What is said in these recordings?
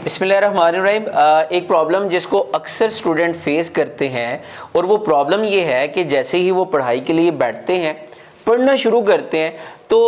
बिस्मिल्लाहिर्रहमानिर्रहीम। एक प्रॉब्लम जिसको अक्सर स्टूडेंट फेस करते हैं और वो प्रॉब्लम ये है कि जैसे ही वो पढ़ाई के लिए बैठते हैं, पढ़ना शुरू करते हैं, तो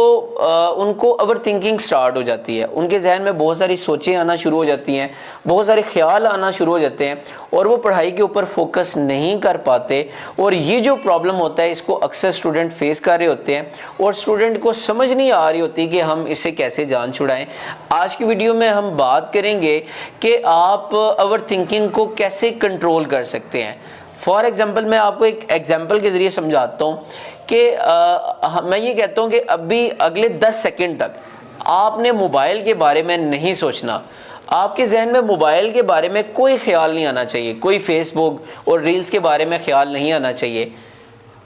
उनको ओवर थिंकिंग स्टार्ट हो जाती है। उनके जहन में बहुत सारी सोचें आना शुरू हो जाती हैं, बहुत सारे ख्याल आना शुरू हो जाते हैं और वो पढ़ाई के ऊपर फोकस नहीं कर पाते। और ये जो प्रॉब्लम होता है इसको अक्सर स्टूडेंट फेस कर रहे होते हैं और स्टूडेंट को समझ नहीं आ रही होती कि हम इससे कैसे जान छुड़ाएं। आज की वीडियो में हम बात करेंगे कि आप ओवर थिंकिंग को कैसे कंट्रोल कर सकते हैं। फॉर एग्जाम्पल मैं आपको एक एग्जाम्पल के ज़रिए समझाता हूँ कि मैं ये कहता हूँ कि अभी अगले 10 सेकंड तक आपने मोबाइल के बारे में नहीं सोचना। आपके जहन में मोबाइल के बारे में कोई ख्याल नहीं आना चाहिए, कोई फेसबुक और रील्स के बारे में ख्याल नहीं आना चाहिए।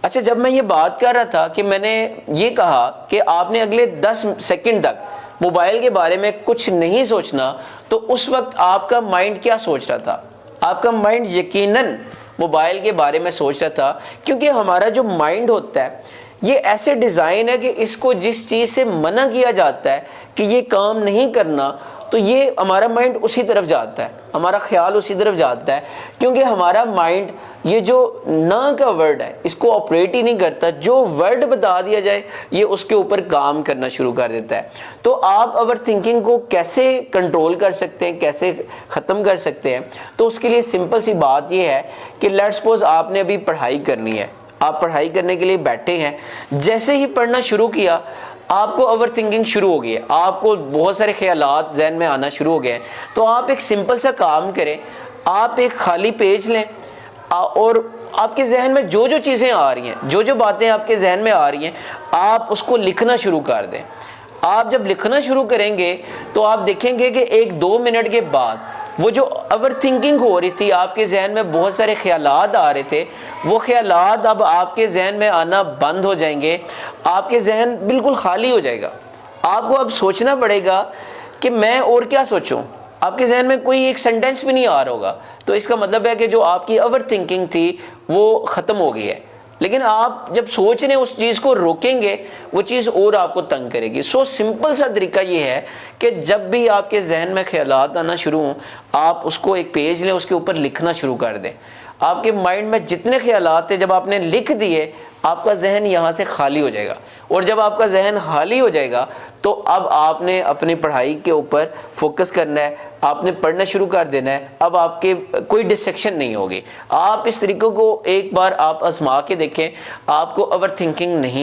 अच्छा, जब मैं ये बात कर रहा था कि मैंने ये कहा कि आपने अगले 10 सेकंड तक मोबाइल के बारे में कुछ नहीं सोचना, तो उस वक्त आपका माइंड क्या सोच रहा था? आपका माइंड यकीनन मोबाइल के बारे में सोच रहा था, क्योंकि हमारा जो माइंड होता है ये ऐसे डिज़ाइन है कि इसको जिस चीज़ से मना किया जाता है कि ये काम नहीं करना, तो ये हमारा माइंड उसी तरफ जाता है, हमारा ख्याल उसी तरफ जाता है। क्योंकि हमारा माइंड ये जो ना का वर्ड है इसको ऑपरेट ही नहीं करता, जो वर्ड बता दिया जाए ये उसके ऊपर काम करना शुरू कर देता है। तो आप ओवर थिंकिंग को कैसे कंट्रोल कर सकते हैं, कैसे ख़त्म कर सकते हैं? तो उसके लिए सिंपल सी बात ये है कि लेट्स सपोज आपने अभी पढ़ाई करनी है, आप पढ़ाई करने के लिए बैठे हैं। जैसे ही पढ़ना शुरू किया आपको ओवर थिंकिंग शुरू हो गई है, आपको बहुत सारे ख्यालात जहन में आना शुरू हो गए हैं। तो आप एक सिंपल सा काम करें, आप एक खाली पेज लें और आपके जहन में जो जो चीज़ें आ रही हैं, जो जो बातें आपके जहन में आ रही हैं, आप उसको लिखना शुरू कर दें। आप जब लिखना शुरू करेंगे तो आप देखेंगे कि 1-2 मिनट के बाद वो जो ओवर थिंकिंग हो रही थी, आपके जहन में बहुत सारे ख्यालात आ रहे थे, वो ख्यालात अब आपके जहन में आना बंद हो जाएंगे। आपके जहन बिल्कुल खाली हो जाएगा। आपको अब सोचना पड़ेगा कि मैं और क्या सोचूं। आपके जहन में कोई एक सेंटेंस भी नहीं आ रहा होगा, तो इसका मतलब है कि जो आपकी ओवर थिंकिंग थी वो ख़त्म हो गई है। लेकिन आप जब सोच रहे उस चीज़ को रोकेंगे, वो चीज़ और आपको तंग करेगी। सो सिंपल सा तरीका ये है कि जब भी आपके जहन में ख्यालात आना शुरू हों, आप उसको एक पेज लें, उसके ऊपर लिखना शुरू कर दें। आपके माइंड में जितने ख्यालात थे जब आपने लिख दिए, आपका जहन यहाँ से खाली हो जाएगा। और जब आपका जहन खाली हो जाएगा तो अब आपने अपनी पढ़ाई के ऊपर फोकस करना है, आपने पढ़ना शुरू कर देना है। अब आपके कोई डिस्ट्रैक्शन नहीं होगी। आप इस तरीके को एक बार आप आजमा के देखें, आपको ओवर थिंकिंग नहीं